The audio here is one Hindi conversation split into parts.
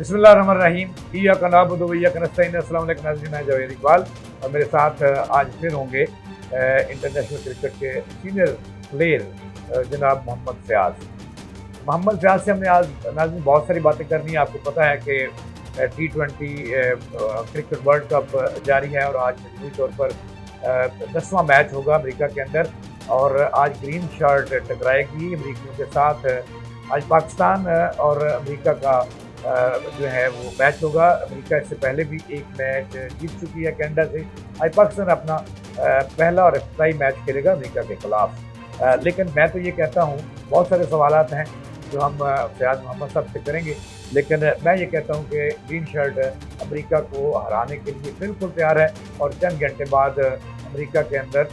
बिस्मिल्लाहिर्रहमानिर्रहीम। इय्याका नअबुदु व इय्याका नस्तईन। अस्सलाम वालेकुम नाज़रीन, मैं जवेद इकबाल और मेरे साथ आज फिर होंगे इंटरनेशनल क्रिकेट के सीनियर प्लेयर जनाब मोहम्मद फ़याज़। मोहम्मद फ़याज़ से हमने आज नाज़रीन बहुत सारी बातें करनी है। आपको पता है कि T20 क्रिकेट वर्ल्ड कप जारी है और आज मजमूई तौर पर 10वां मैच होगा अमेरिका के अंदर और आज ग्रीन शर्ट टकराएगी अमेरिकियों के साथ। आज पाकिस्तान और अमेरिका का जो है वो मैच होगा। अमेरिका इससे पहले भी एक मैच जीत चुकी है कनाडा से। आज पाकिस्तान अपना पहला और इफ्तिताई मैच खेलेगा अमेरिका के खिलाफ। लेकिन मैं तो ये कहता हूँ बहुत सारे सवालात हैं जो हम फ़याज़ मोहम्मद साहब से करेंगे, लेकिन मैं ये कहता हूँ कि ग्रीन शर्ट अमेरिका को हराने के लिए बिल्कुल तैयार है और चंद घंटे बाद अमेरिका के अंदर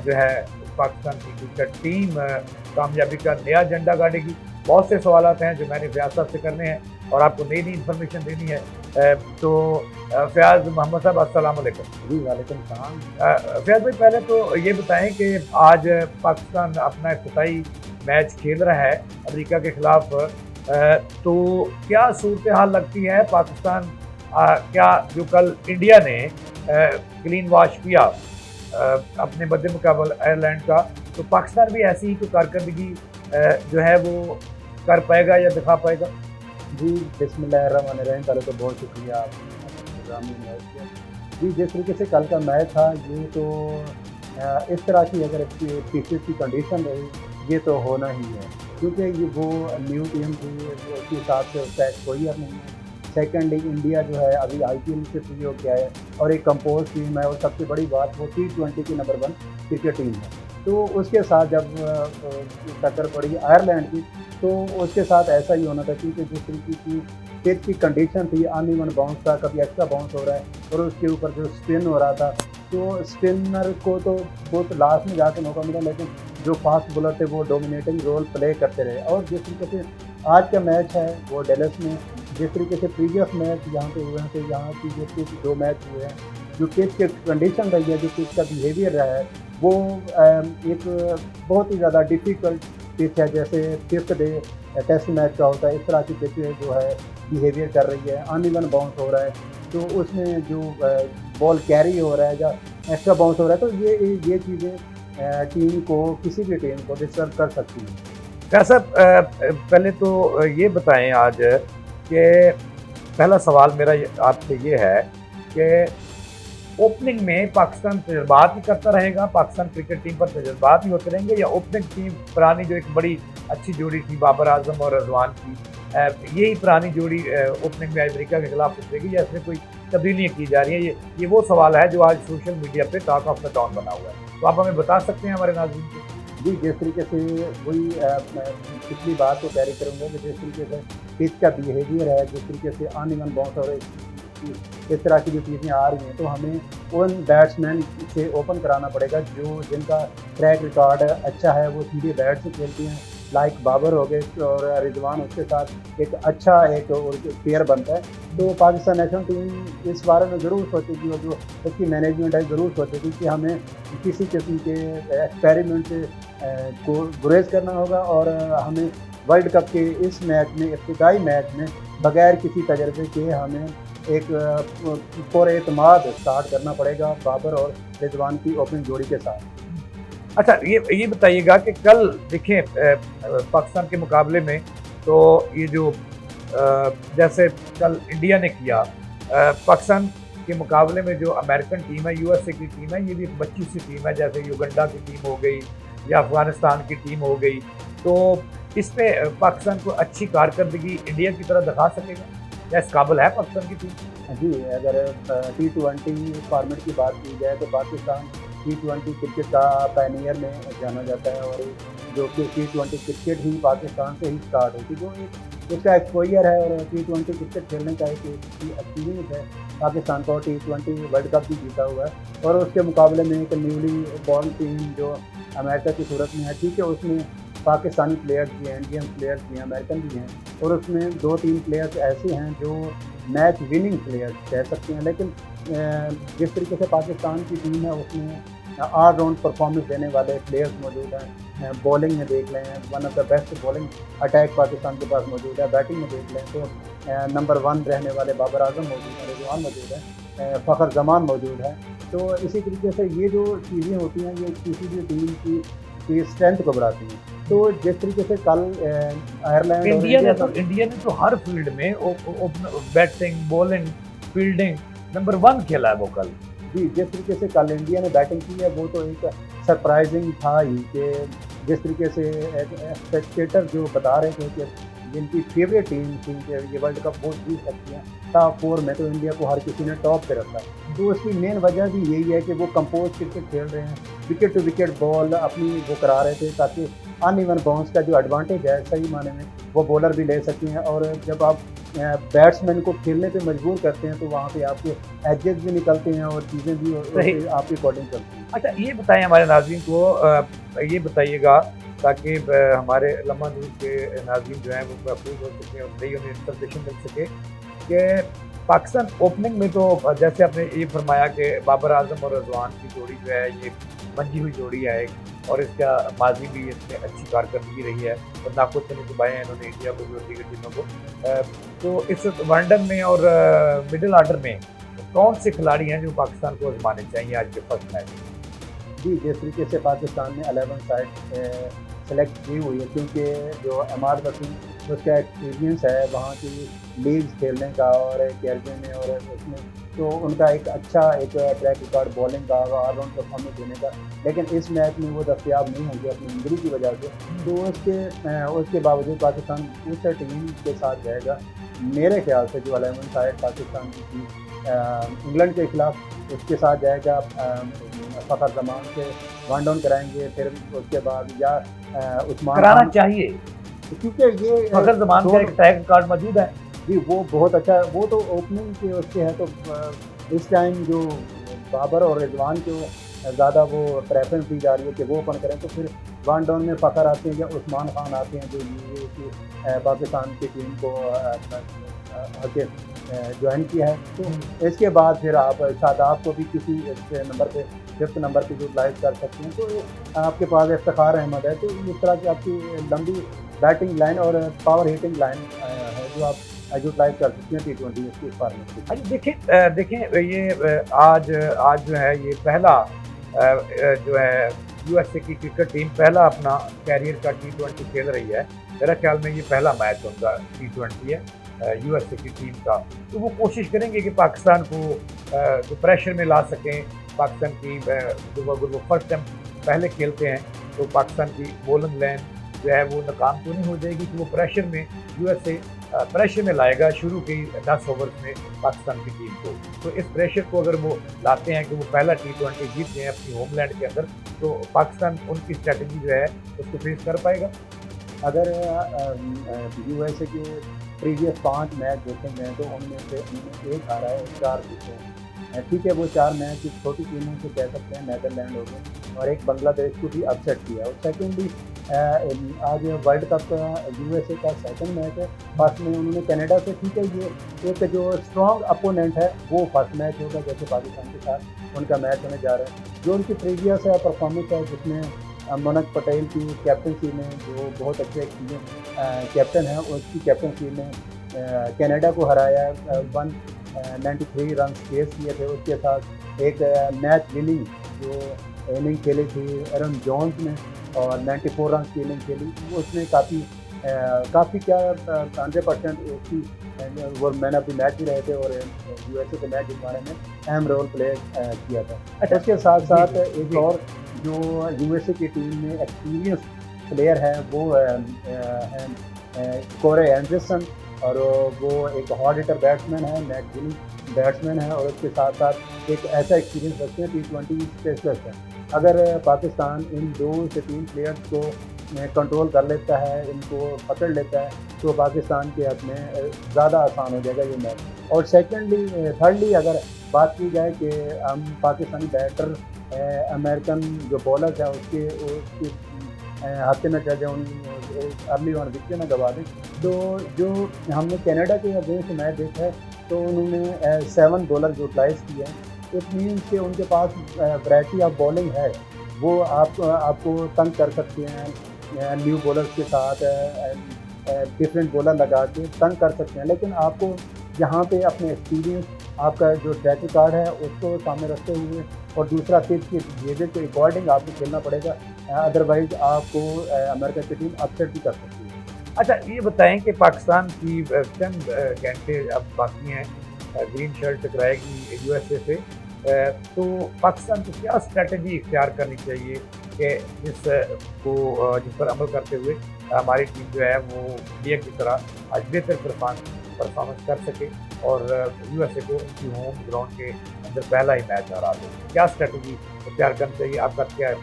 जो है पाकिस्तान की क्रिकेट टीम कामयाबी का नया झंडा गाड़ेगी। बहुत से सवालात हैं जो मैंने फ़याज़ साहब से करने हैं और आपको नई नई इन्फॉर्मेशन देनी है। तो फ़याज़ मोहम्मद साहब अस्सलाम वालेकुम। जी वालेकुम सलाम। फ़याज़ भाई पहले तो ये बताएं कि आज पाकिस्तान अपना इफ्तिताई मैच खेल रहा है अमेरिका के खिलाफ, तो क्या सूरत हाल लगती है पाकिस्तान क्या जो कल इंडिया ने क्लीन वॉश किया अपने मद्दे मुकाबल आयरलैंड का, तो पाकिस्तान भी ऐसी ही कोई कारकर्दगी जो है वो कर पाएगा या दिखा पाएगा? जी बिस्मिल्लाहिर्रहमानिर्रहीम। पहले तो बहुत शुक्रिया आपने प्रोग्राम में इन्वाइट किया। जी जिस तरीके से कल का मैच था ये तो इस तरह की अगर पिचेस की कंडीशन रही ये तो होना ही है, क्योंकि ये वो न्यू टीम थी उसके हिसाब से उसका एक्सपोजर नहीं है। सेकेंडली इंडिया जो है अभी IPL से फ्री हो गया है और एक कंपोज टीम है और सबसे बड़ी बात वो T20 की नंबर 1 क्रिकेट टीम है। तो उसके साथ जब टक्कर पड़ी आयरलैंड की तो उसके साथ ऐसा ही होना था, क्योंकि जिस तरीके की पिच की कंडीशन थी अनइवन बाउंस था, कभी एक्स्ट्रा बाउंस हो रहा है और उसके ऊपर जो स्पिन हो रहा था तो स्पिनर को तो बहुत लास्ट में जाके मौका मिला, लेकिन जो फास्ट बॉलर थे वो डोमिनेटिंग रोल प्ले करते रहे। और जिस तरीके से आज का मैच है वो डेलस में, जिस तरीके से प्रीवियस मैच यहाँ पे हुए हैं तो यहाँ की जो 2 मैच हुए हैं जो पिच की कंडीशन रही है, जो पिच का बिहेवियर रहा है वो एक बहुत ही ज़्यादा डिफ़िकल्ट पिच है, जैसे 5th डे टेस्ट मैच का होता है इस तरह की पिच जो है बिहेवियर कर रही है। अनइवन बाउंस हो रहा है तो उसमें जो बॉल कैरी हो रहा है या एक्स्ट्रा बाउंस हो रहा है तो ये चीज़ें टीम को किसी भी टीम को डिस्टर्ब कर सकती हैं। कैसा पहले तो ये बताएं आज कि पहला सवाल मेरा आपसे ये है कि ओपनिंग में पाकिस्तान तजर्बात ही करता रहेगा, पाकिस्तान क्रिकेट टीम पर तजर्बात ही होते रहेंगे, या ओपनिंग टीम पुरानी जो एक बड़ी अच्छी जोड़ी थी बाबर आजम और रजवान की, यही पुरानी जोड़ी ओपनिंग में अमेरिका के खिलाफ उतरेगी या इसमें कोई तब्दीलियाँ की जा रही हैं? ये वो सवाल है जो आज सोशल मीडिया पे टॉक ऑफ द टाउन बना हुआ है, तो आप हमें बता सकते हैं हमारे नाज़रीन को? जी जिस तरीके से वही मैं पिछली बात को कैरी करूँगा कि जिस तरीके से पिच का बिहेवियर है, जिस तरीके से अनइवन बाउंस और इस तरह की जो चीज़ें आ रही हैं तो हमें उन बैट्समैन से ओपन कराना पड़ेगा जो जिनका ट्रैक रिकॉर्ड अच्छा है, वो सीधे बैट से खेलते हैं, लाइक बाबर हो गए और रिजवान, उसके साथ एक अच्छा एक पेयर बनता है। तो पाकिस्तान नेशनल टीम इस बारे में ज़रूर सोचेगी और जो उसकी मैनेजमेंट है ज़रूर सोचेगी कि हमें किसी किस्म के एक्सपेरिमेंट से को गुरेज करना होगा और हमें वर्ल्ड कप के इस मैच में इफ्तिताई मैच में बगैर किसी तजर्बे के हमें एक पुरएतमाद स्टार्ट करना पड़ेगा बाबर और रिजवान की ओपनिंग जोड़ी के साथ। अच्छा ये बताइएगा कि कल देखें पाकिस्तान के मुकाबले में तो ये जो जैसे कल इंडिया ने किया पाकिस्तान के मुकाबले में जो अमेरिकन टीम है USA की टीम है, ये भी एक बच्ची सी टीम है, जैसे युगांडा की टीम हो गई या अफगानिस्तान की टीम हो गई, तो इसमें पाकिस्तान को अच्छी कारकर्दगी इंडिया की तरह दिखा सकेगा या इस काबिल है पाकिस्तान की टीम? जी अगर T20 फॉर्मेट की बात की जाए तो पाकिस्तान T20 क्रिकेट का पायनियर में जाना जाता है और जो कि T20 क्रिकेट ही पाकिस्तान से ही स्टार्ट होती है, जो एक उसका एक्सपोजर है और T20 क्रिकेट खेलने का एक एक्सपीरियंस है। पाकिस्तान को T20 वर्ल्ड कप भी जीता हुआ है और उसके मुकाबले में एक न्यूली बॉर्न टीम जो अमेरिका की सूरत में है, ठीक है, उसमें पाकिस्तानी प्लेयर्स भी हैं, इंडियन प्लेयर्स भी हैं, अमेरिकन भी हैं और उसमें 2-3 प्लेयर्स ऐसे हैं जो मैच विनिंग प्लेयर्स कह सकते हैं। लेकिन जिस तरीके से पाकिस्तान की टीम है उसमें ऑलराउंड परफॉर्मेंस देने वाले प्लेयर्स मौजूद हैं। बॉलिंग में देख लें, one of the best bowling attack Pakistan के पास मौजूद है। बैटिंग में देख लें तो नंबर 1 रहने वाले बाबर आजम मौजूद हैं, रिजवान मौजूद है, फ़खर जमान मौजूद है। तो इसी तरीके से ये जो चीज़ें होती हैं ये किसी भी टीम की स्ट्रेंथ को बढ़ाती हैं। तो जिस तरीके से कल आयरलैंड और इंडिया ने तो हर फील्ड में बैटिंग, बॉलिंग, फील्डिंग नंबर 1 खेला है वो कल। जी, जिस तरीके से कल इंडिया ने बैटिंग की है वो तो एक सरप्राइजिंग था ही कि जिस तरीके से स्पेक्टेटर जो बता रहे थे कि जिनकी फेवरेट टीम थी कि ये वर्ल्ड कप वो जीत सकती है, टॉप 4 में तो इंडिया को हर किसी ने टॉप पे रखा। तो उसकी मेन वजह भी यही है कि वो कंपोज क्रिकेट खेल रहे हैं, विकेट टू विकेट बॉल अपनी वो करा रहे थे ताकि अनइवन बाउंस का जो एडवांटेज है सही माने में वो बॉलर भी ले सकते हैं। और जब आप बैट्समैन को खेलने पे मजबूर करते हैं तो वहाँ पे आपके एजेस भी निकलते हैं और चीज़ें भी आपके अकॉर्डिंग चलती हैं। अच्छा, ये बताएं हमारे नाज़रीन को, ये बताइएगा ताकि हमारे लम्हा न्यूज़ के नाज़रीन जो हैं वो महफूज हो सकें और सही उन्हें इंफॉर्मेशन मिल सके कि पाकिस्तान ओपनिंग में तो जैसे आपने ये फरमाया कि बाबर आजम और रिजवान की जोड़ी जो है ये मंजी हुई जोड़ी है एक, और इसका माजी भी इसमें अच्छी कारकर्दगी रही है और नाकुद से निभाए हैं इन्होंने इंडिया को भी और दीगर टीमों को। तो इस वनडन में और मिडिल आर्डर में कौन से खिलाड़ी हैं जो पाकिस्तान को आजमाने चाहिए आज के फर्स्ट मैच? जी, जिस तरीके से पाकिस्तान ने 11 साइड सेलेक्ट की हुई है क्योंकि जो एमाद वसीम उसका एक्सपीरियंस है वहाँ की लीग्स खेलने का और कैरियर में और उसमें तो उनका एक अच्छा एक ट्रैक रिकॉर्ड बॉलिंग का ऑलराउंड परफॉर्मेंस देने का, लेकिन इस मैच में वो दस्तियाब नहीं होंगे अपनी इंजरी की वजह से। तो उसके बावजूद पाकिस्तान उस टीम के साथ जाएगा मेरे ख्याल से जो 11 साइड पाकिस्तान की थी इंग्लैंड के खिलाफ उसके साथ जाएगा। फ़खर जमान से वन डाउन कराएंगे, फिर उसके बाद या उस्मान कराना चाहिए क्योंकि ये फ़खर जमान का एक ट्रैक रिकॉर्ड मौजूद है। जी, वो बहुत अच्छा है, वो तो ओपनिंग के उसके है। तो इस टाइम जो बाबर और रिजवान को ज़्यादा वो प्रेफरेंस दी जा रही है कि वो ओपन करें, तो फिर वन डाउन में फ़खर आते हैं या उस्मान खान आते हैं जो ये पाकिस्तान की टीम को आके ज्वाइन किया है। तो इसके बाद फिर आप शादाब को भी किसी नंबर पे 5th नंबर पे यूटिलाइज़ कर सकते हैं। तो आपके पास इफ्तिखार अहमद है। तो इस तरह की आपकी लंबी बैटिंग लाइन और पावर हिटिंग लाइन है जो आप यूटिलाइज कर सकते हैं T20 इसके फॉर्मेट में। देखें ये आज जो है ये पहला जो है यूएसए की क्रिकेट टीम पहला अपना कैरियर का T20 खेल रही है। मेरा ख्याल में ये पहला मैच उनका T20 है यूएसए की टीम का। तो वो कोशिश करेंगे कि पाकिस्तान को जो प्रेशर में ला सकें। पाकिस्तान की जो अगर वो फर्स्ट टाइम पहले खेलते हैं तो पाकिस्तान की बॉलिंग लाइन जो है वो नाकाम तो नहीं हो जाएगी कि वो प्रेशर में यूएसए प्रेशर में लाएगा शुरू के 10 ओवर्स में पाकिस्तान की टीम को। तो इस प्रेशर को अगर वो लाते हैं कि वो पहला T20 जीतते हैं अपनी होमलैंड के अंदर, तो पाकिस्तान उनकी स्ट्रैटेजी जो है उसको फेस कर पाएगा। अगर यूएसए के प्रीवियस 5 मैच देखेंगे तो उनमें से उन्होंने 1 हारा है, 4 जीते हैं। ठीक है, वो 4 मैच छोटी टीमों से कह सकते हैं, नेदरलैंड हो गए और एक बांग्लादेश को भी अपसेट किया। और सेकेंडली आज वर्ल्ड कप यूएसए का सेकंड मैच है। फर्स्ट में उन्होंने कनाडा से, ठीक है, ये एक जो स्ट्रॉन्ग अपोनेंट है वो फर्स्ट मैच होगा जैसे पाकिस्तान के साथ उनका मैच होने जा रहा है। जो उनकी प्रीवियस परफॉर्मेंस है जिसमें मुनक पटेल की कैप्टनसी में जो बहुत अच्छे कैप्टन हैं उसकी कैप्टनसी में कनाडा को हराया, 193 रन चेस किए थे। उसके साथ एक मैच विनिंग जो इनिंग खेली थी एरन जोन्स ने और 94 रन की इनिंग खेली, उसने काफ़ी क्या 100% उसकी वो मैन ऑफ द मैच भी रहे थे और यूएसए के मैच जितवाने में अहम रोल प्ले किया था। अच्छा, उसके साथ साथ एक और जो यूएसए की टीम में एक्सपीरियंस प्लेयर है वो कोरे एंडरसन और वो एक हार्ड हिटर बैट्समैन है, मैच विनिंग बैट्समैन है और उसके साथ साथ एक ऐसा एक्सपीरियंस रखते हैं T20 स्पेशलिस्ट है। अगर पाकिस्तान इन 2 से 3 प्लेयर्स को कंट्रोल कर लेता है, इनको पकड़ लेता है, तो पाकिस्तान के हक में ज़्यादा आसान हो जाएगा ये मैच। और थर्डली अगर बात की जाए कि हम पाकिस्तानी बैटर अमेरिकन जो बॉलर्स हैं उसके हफ्ते में चल जाए अर्ली वन विकेट में गवा दें। तो जो हमने कनाडा के अगेंस्ट मैच देखा है तो उन्होंने 7 बॉलर यूटिलाइज़ किए हैं। इट मीन्स कि उनके पास वैरायटी ऑफ बॉलिंग है, वो आपको तंग कर सकते हैं न्यू बॉलर्स के साथ। डिफरेंट बॉलर लगा के तंग कर सकते हैं, लेकिन आपको यहाँ पे अपने एक्सपीरियंस, आपका जो ट्रैक रिकॉर्ड है उसको सामने रखते हुए और दूसरा पिच के बिहेवियर के अकॉर्डिंग आपको खेलना पड़ेगा, अदरवाइज आपको अमेरिका की टीम अपसेट भी कर सकती है। अच्छा, ये बताएं कि पाकिस्तान की चंद घंटे अब बाकी हैं, ग्रीन शर्ट टकराएगी यूएसए से, तो पाकिस्तान को क्या स्ट्रेटजी इख्तियार करनी चाहिए कि जिस पर अमल करते हुए हमारी टीम जो है वो इंडिया की तरह आज बेहतर परफॉर्मेंस कर सके और यूएसए को उनकी होम ग्राउंड के अंदर पहला ही मैच हरा दे? क्या स्ट्रेटजी इख्तियार करनी चाहिए? आपका क्या है,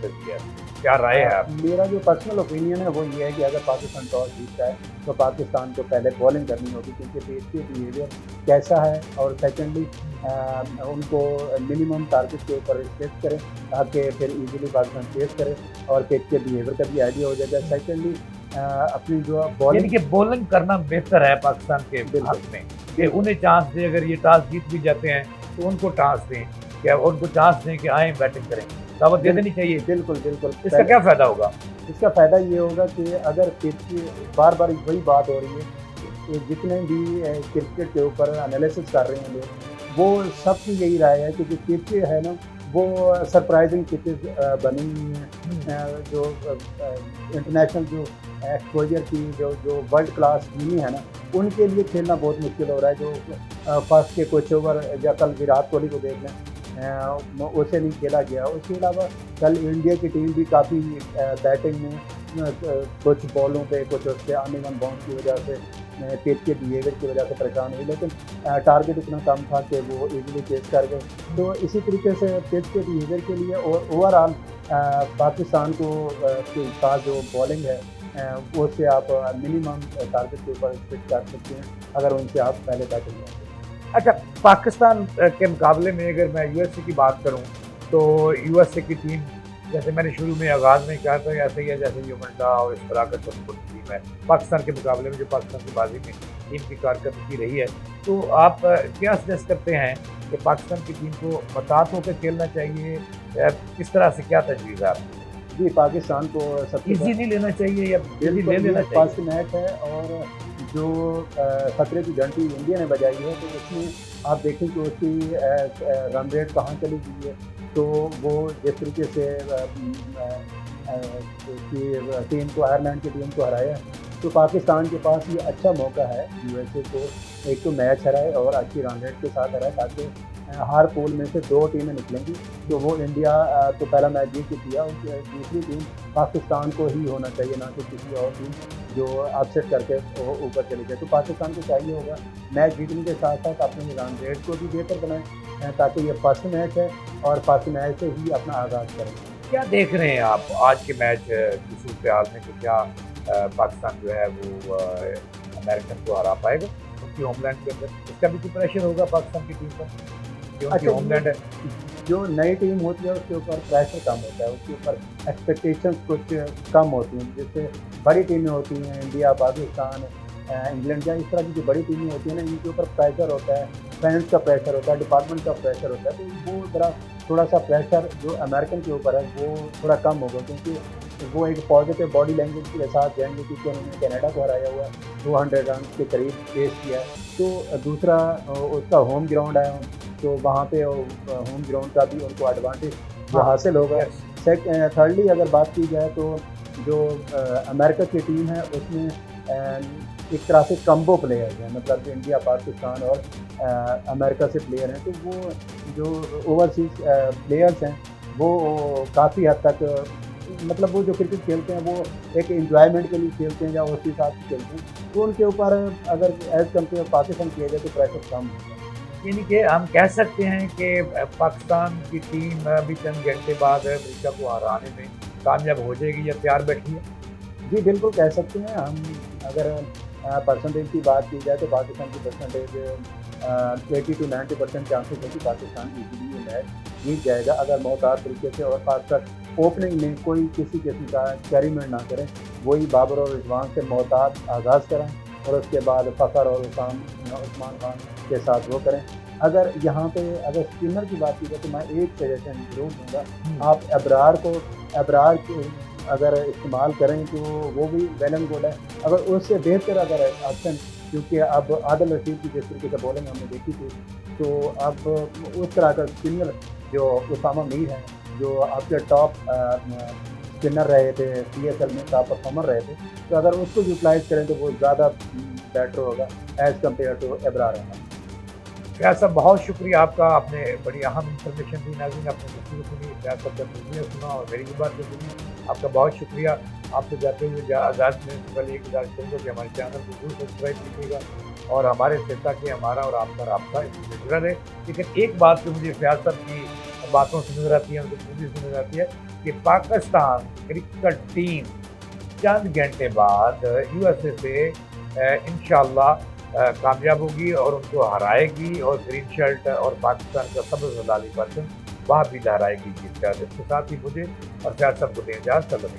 क्या राय है आप? मेरा जो पर्सनल ओपिनियन है वो ये है कि अगर पाकिस्तान टॉस जीतता है तो पाकिस्तान को पहले बॉलिंग करनी होगी, क्योंकि पेस के बिहेवियर कैसा है, और सेकेंडली उनको मिनिमम टारगेट के ऊपर रिस्ट्रिक्ट करें ताकि फिर इजीली पाकिस्तान फेस करे और पिच के बिहेवियर का भी आइडिया हो जाएगा। सेकेंडली अपनी जो बॉलिंग, यानी कि बॉलिंग करना बेहतर है पाकिस्तान के हक में, कि उन्हें चांस दे, अगर ये टॉस जीत भी जाते हैं तो उनको चांस दें, क्या उनको चांस दें कि आए बैटिंग करें, दावत दे देनी चाहिए। बिल्कुल बिल्कुल। इसका क्या फ़ायदा होगा? इसका फ़ायदा ये होगा कि अगर पिच की बार बार वही बात हो रही है कि जितने भी क्रिकेट के ऊपर एनालिसिस कर रहे हैं लोग, वो सबकी यही राय है कि जो पिच है ना वो सरप्राइजिंग पिचेस बनी हुई हैं, जो इंटरनेशनल जो एक्सपोजर की जो वर्ल्ड क्लास टीमें है ना, उनके लिए खेलना बहुत मुश्किल हो रहा है। जो फर्स्ट के कुछ ओवर या कल विराट कोहली को देख लें, उसे नहीं खेला गया। उसके अलावा कल इंडिया की टीम भी काफ़ी बैटिंग में कुछ बॉलों पे, कुछ उसके अनइवन बाउंस की वजह से, पिच के बिहेवियर की वजह से परेशान हुई, लेकिन टारगेट इतना कम था कि वो इजीली चेस कर गए। तो इसी तरीके से पिच के बिहेवियर के लिए और ओवरऑल पाकिस्तान को के साथ जो बॉलिंग है उससे आप मिनिमम टारगेट के ऊपर स्विच कर सकते हैं अगर उनसे आप पहले बैटिंग करें। अच्छा, पाकिस्तान के मुकाबले में अगर मैं यूएसए की बात करूं तो यूएसए की टीम, जैसे मैंने शुरू में आगाज़ में कहा था, ऐसे ही है जैसे युगांडा और इस तरह का छोटी छोटी टीम है पाकिस्तान के मुकाबले में, जो पाकिस्तान की बाजी में टीम की कारकर्दगी रही है। तो आप क्या सजेस्ट करते हैं कि पाकिस्तान की टीम को मताहत होकर खेलना चाहिए, किस तरह से, क्या तजवीज़ है आपकी? जी, पाकिस्तान को सबसे इजी नहीं लेना चाहिए या इजी ले लेना चाहिए? फर्स्ट मैच है और जो खतरे की घंटी इंडिया ने बजाई है, तो उसमें आप देखें कि उसकी रन रेट कहाँ चली गई है। तो वो जिस तरीके से टीम को, आयरलैंड की टीम को हराया, तो पाकिस्तान के पास ये अच्छा मौका है यूएसए को एक तो मैच हराए और अच्छी रन रेट के साथ हराए, ताकि हर पूल में से 2 टीमें निकलेंगी। तो वो इंडिया तो पहला मैच जीत चुकी है, और दूसरी टीम पाकिस्तान को ही होना चाहिए, ना कि किसी और टीम जो अपसेट करके ऊपर चली जाए। तो पाकिस्तान को चाहिए होगा मैच जीतने के साथ साथ अपने रन रेट को भी बेहतर बनाएं, ताकि ये फर्स्ट मैच है और फर्स्ट मैच से ही अपना आगाज़ करें। क्या देख रहे हैं आप आज के मैच की सूरत हाल में कि क्या पाकिस्तान जो है वो अमेरिकन को हरा पाएगा उनकी होमलैंड के अंदर? इसका भी कोई प्रेशर होगा पाकिस्तान की टीम पर कि उनकी होमलैंड है? जो नई टीम होती है उसके ऊपर प्रेशर कम होता है, उसके ऊपर एक्सपेक्टेशंस कुछ कम होती हैं। जैसे बड़ी टीमें होती हैं, इंडिया, पाकिस्तान, इंग्लैंड या इस तरह की जो बड़ी टीमें होती हैं ना, इनके ऊपर प्रेशर होता है, फैंस का प्रेशर होता है, डिपार्टमेंट का प्रेशर होता है। तो वो ज़रा थोड़ा सा प्रेशर जो अमेरिकन के ऊपर है वो थोड़ा कम होगा, क्योंकि वो एक पॉजिटिव बॉडी लैंग्वेज के साथ जाएंगे, क्योंकि उन्होंने कनाडा को हराया हुआ 200 रन के करीब पेश किया है। तो दूसरा उसका होम ग्राउंड है, तो वहाँ पे होम ग्राउंड का भी उनको एडवांटेज जो हासिल होगा। थर्डली अगर बात की जाए तो जो अमेरिका की टीम है उसमें एक तरह से कम्बो प्लेयर हैं, मतलब इंडिया, पाकिस्तान और अमेरिका से प्लेयर हैं। तो वो जो ओवरसीज प्लेयर्स हैं वो काफ़ी हद तक, मतलब वो जो क्रिकेट खेलते हैं वो एक एंजॉयमेंट के लिए खेलते हैं या उसी साथ खेलते हैं, तो उनके ऊपर अगर एज कम्पेयर पाकिस्तान किया जाए तो प्रेशर कम होगा। यानी कि हम कह सकते हैं कि पाकिस्तान की टीम अभी चंद घंटे बाद अमेरिका को हराने में कामयाब हो जाएगी या तैयार बैठी है? जी बिल्कुल कह सकते हैं हम। अगर परसेंटेज की बात की जाए तो पाकिस्तान की परसेंटेज 80 to 90% चांसेस है कि पाकिस्तान इजीली ये मैच जीत जाएगा, अगर मोहतात तरीके से और खासकर ओपनिंग में कोई किसी किस्म का एक्सपेरिमेंट ना करें, वही बाबर और रिजवान से मोहतात आगाज़ करें और उसके बाद फ़खर और उस्मान खान के साथ वो करें। अगर यहाँ पे अगर स्पिनर की बात की जाए तो मैं एक सजेशन जरूर दूँगा, आप अबरार अगर इस्तेमाल करें तो वो भी वेल एंड गुड है। अगर उससे बेहतर अगर ऑप्शन, क्योंकि अब आदिल रशीद की जिस तरीके से बॉलिंग हमने देखी थी, तो अब उस तरह का स्पिनर जो उसामा मीर है, जो आपके टॉप स्पिनर रहे थे, PSL में टॉप परफॉर्मर रहे थे, तो अगर उसको यूटिलाइज़ करें तो वो ज़्यादा बेटर होगा as compared to Ibrar Rahman. Fayaz sahab बहुत शुक्रिया आपका, आपने बड़ी अहम इंफॉर्मेशन दी। नाज़रीन आपने गुफ्तगू सुनी, फयाज साहब का तजुर्बा सुना और मेरी भी बात सुनी। आपका बहुत शुक्रिया। आपसे जाते हुए आज़ाद में पहले एक गुजारिश करूँगा कि हमारे चैनल को जरूर सब्सक्राइब कीजिएगा और हमारे से ताकि हमारा और आपका राब्ता इसमें जुड़ा रहे। लेकिन एक बात जो मुझे फयाज साहब की बातों से नज़र आती है, उनकी पूरी से नज़र आती है कि पाकिस्तान क्रिकेट टीम चंद घंटे बाद USA से इंशाल्लाह कामयाब होगी और उनको हराएगी और ग्रीन शर्ट और पाकिस्तान का सबसे लाली बटन वहाँ भी लहराएगी जीत कर। इसके साथ ही मुझे और फयाज साहब को दें इजाज़त।